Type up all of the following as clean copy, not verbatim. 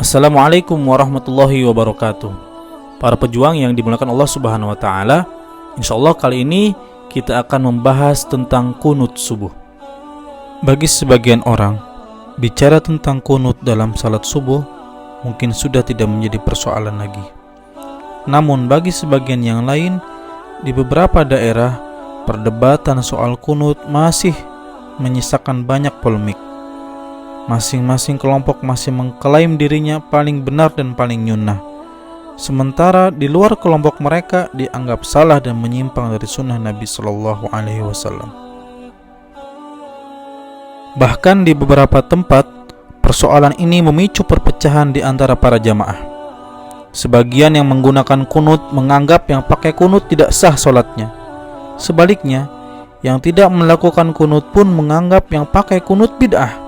Assalamualaikum warahmatullahi wabarakatuh. Para pejuang yang dimuliakan Allah Subhanahu wa taala, insyaallah kali ini kita akan membahas tentang kunut subuh. Bagi sebagian orang, bicara tentang kunut dalam salat subuh mungkin sudah tidak menjadi persoalan lagi. Namun bagi sebagian yang lain, di beberapa daerah perdebatan soal kunut masih menyisakan banyak polemik. Masing-masing kelompok masih mengklaim dirinya paling benar dan paling nyunnah, sementara di luar kelompok mereka dianggap salah dan menyimpang dari sunnah Nabi Shallallahu Alaihi Wasallam. Bahkan di beberapa tempat, persoalan ini memicu perpecahan di antara para jamaah. Sebagian yang menggunakan kunut menganggap yang pakai kunut tidak sah sholatnya. Sebaliknya, yang tidak melakukan kunut pun menganggap yang pakai kunut bid'ah.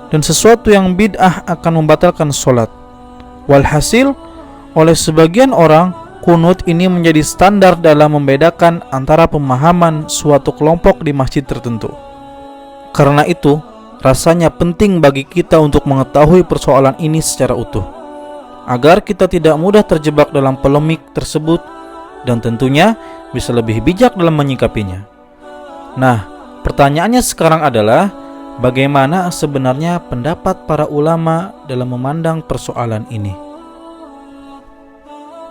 Dan sesuatu yang bid'ah akan membatalkan sholat. Walhasil, oleh sebagian orang, kunut ini menjadi standar dalam membedakan antara pemahaman suatu kelompok di masjid tertentu. Karena itu, rasanya penting bagi kita untuk mengetahui persoalan ini secara utuh, agar kita tidak mudah terjebak dalam polemik tersebut dan tentunya bisa lebih bijak dalam menyikapinya. Nah, pertanyaannya sekarang adalah, bagaimana sebenarnya pendapat para ulama dalam memandang persoalan ini?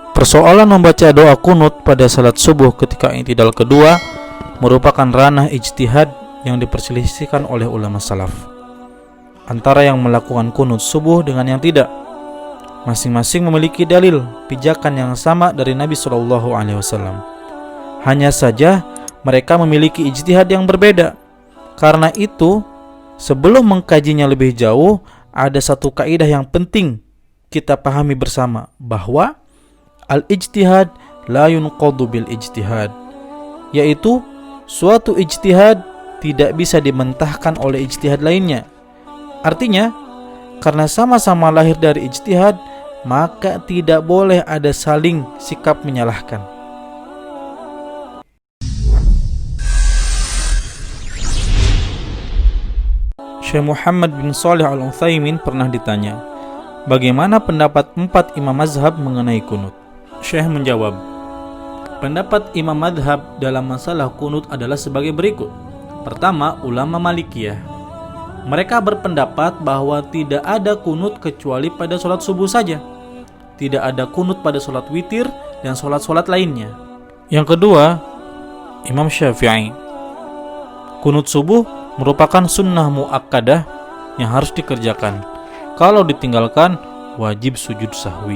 Persoalan membaca doa kunut pada salat subuh ketika i'tidal kedua merupakan ranah ijtihad yang diperselisihkan oleh ulama salaf antara yang melakukan kunut subuh dengan yang tidak. Masing-masing memiliki dalil pijakan yang sama dari Nabi SAW. Hanya saja mereka memiliki ijtihad yang berbeda. Karena itu, sebelum mengkajinya lebih jauh, ada satu kaidah yang penting kita pahami bersama, bahwa al-ijtihad la yunqadu bil ijtihad, yaitu suatu ijtihad tidak bisa dimentahkan oleh ijtihad lainnya. Artinya, karena sama-sama lahir dari ijtihad, maka tidak boleh ada saling sikap menyalahkan. Syekh Muhammad bin Shalih Al-Utsaimin pernah ditanya, bagaimana pendapat 4 imam mazhab mengenai kunut? Syekh menjawab, pendapat imam mazhab dalam masalah kunut adalah sebagai berikut. Pertama, ulama Malikiyah. Mereka berpendapat bahwa tidak ada kunut kecuali pada sholat subuh saja. Tidak ada kunut pada sholat witir dan sholat-sholat lainnya. Yang kedua, Imam Syafi'i. Kunut subuh merupakan sunnah muakkadah yang harus dikerjakan. Kalau ditinggalkan, wajib sujud sahwi.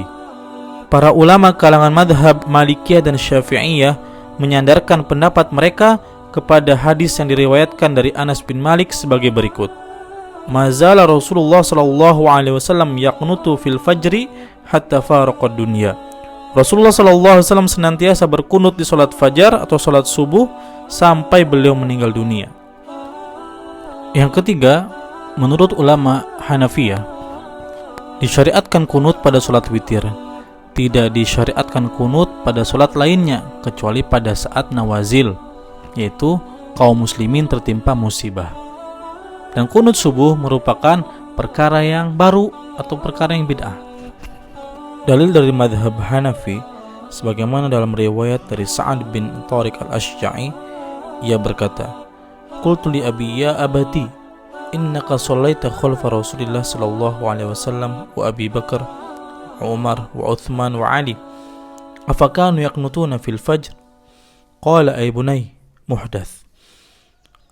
Para ulama kalangan madhab Malikiyah dan Syafi'iyah menyandarkan pendapat mereka kepada hadis yang diriwayatkan dari Anas bin Malik sebagai berikut. Mazala Rasulullah sallallahu alaihi wasallam yaqnutu fil fajri hatta faraqad dunya. Rasulullah sallallahu alaihi wasallam senantiasa berkunut di salat fajar atau salat subuh sampai beliau meninggal dunia. Yang ketiga, menurut ulama Hanafiyah, disyariatkan kunut pada salat witir. Tidak disyariatkan kunut pada salat lainnya kecuali pada saat nawazil, yaitu kaum muslimin tertimpa musibah. Dan kunut subuh merupakan perkara yang baru atau perkara yang bid'ah. Dalil dari madhab Hanafi, sebagaimana dalam riwayat dari Sa'ad bin Tariq al-Ashja'i, ia berkata, qultu li abi ya abati, innaka shallaita khalfa Rasulillah sallallahu alaihi wasallam wa Abi Bakar, Umar wa Uthman wa Ali. Afakanu yaqnutuna fil fajr? Qala ay bunay, muhdath.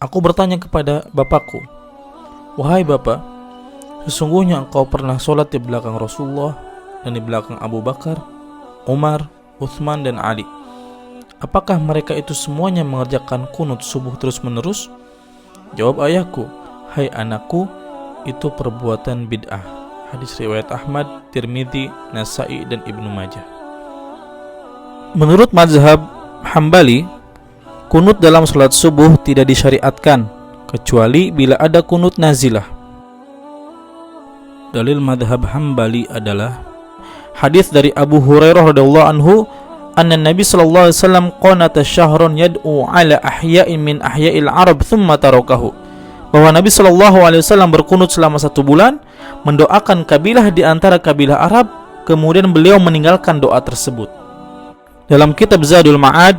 Aku bertanya kepada bapakku, wahai bapak, sesungguhnya engkau pernah sholat di belakang Rasulullah dan di belakang Abu Bakar, Umar, Uthman dan Ali. Apakah mereka itu semuanya mengerjakan kunut subuh terus-menerus? Jawab ayahku, hai anakku, itu perbuatan bid'ah. Hadis riwayat Ahmad, Tirmidzi, Nasa'i dan Ibnu Majah. Menurut mazhab Hambali, kunut dalam salat subuh tidak disyariatkan kecuali bila ada kunut nazilah. Dalil mazhab Hambali adalah hadis dari Abu Hurairah radhiyallahu anhu, anna Nabi sallallahu alaihi wasallam qanata syahran yad'u ala ahya'in min ahya'il Arab thumma tarakahu. bahwa Nabi Shallallahu Alaihi Wasallam berkunut selama 1 bulan, mendoakan kabilah di antara kabilah Arab, kemudian beliau meninggalkan doa tersebut. Dalam kitab Zadul Ma'ad,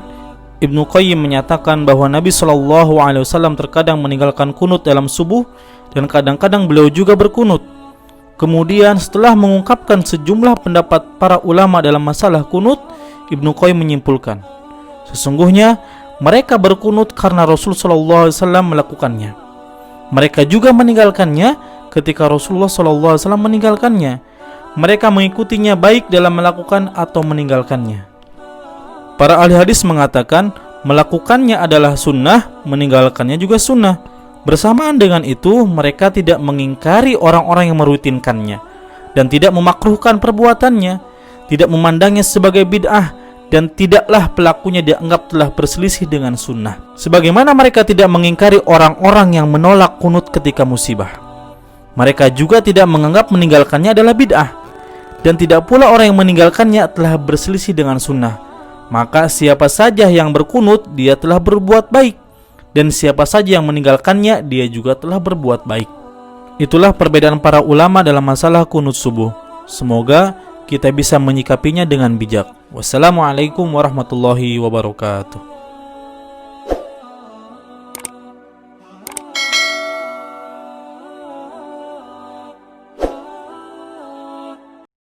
Ibnu Qayyim menyatakan bahwa Nabi Shallallahu Alaihi Wasallam terkadang meninggalkan kunut dalam subuh dan kadang-kadang beliau juga berkunut. Kemudian setelah mengungkapkan sejumlah pendapat para ulama dalam masalah kunut, Ibnu Qayyim menyimpulkan, sesungguhnya mereka berkunut karena Rasul Shallallahu Alaihi Wasallam melakukannya. Mereka juga meninggalkannya ketika Rasulullah Shallallahu Alaihi Wasallam meninggalkannya. Mereka mengikutinya baik dalam melakukan atau meninggalkannya. Para ahli hadis mengatakan melakukannya adalah sunnah, meninggalkannya juga sunnah. Bersamaan dengan itu, mereka tidak mengingkari orang-orang yang merutinkannya dan tidak memakruhkan perbuatannya, tidak memandangnya sebagai bid'ah, dan tidaklah pelakunya dianggap telah berselisih dengan sunnah. Sebagaimana mereka tidak mengingkari orang-orang yang menolak kunut ketika musibah, mereka juga tidak menganggap meninggalkannya adalah bid'ah, dan tidak pula orang yang meninggalkannya telah berselisih dengan sunnah. Maka siapa saja yang berkunut, dia telah berbuat baik, dan siapa saja yang meninggalkannya, dia juga telah berbuat baik. Itulah perbedaan para ulama dalam masalah kunut subuh. Semoga kita bisa menyikapinya dengan bijak. Wassalamualaikum warahmatullahi wabarakatuh.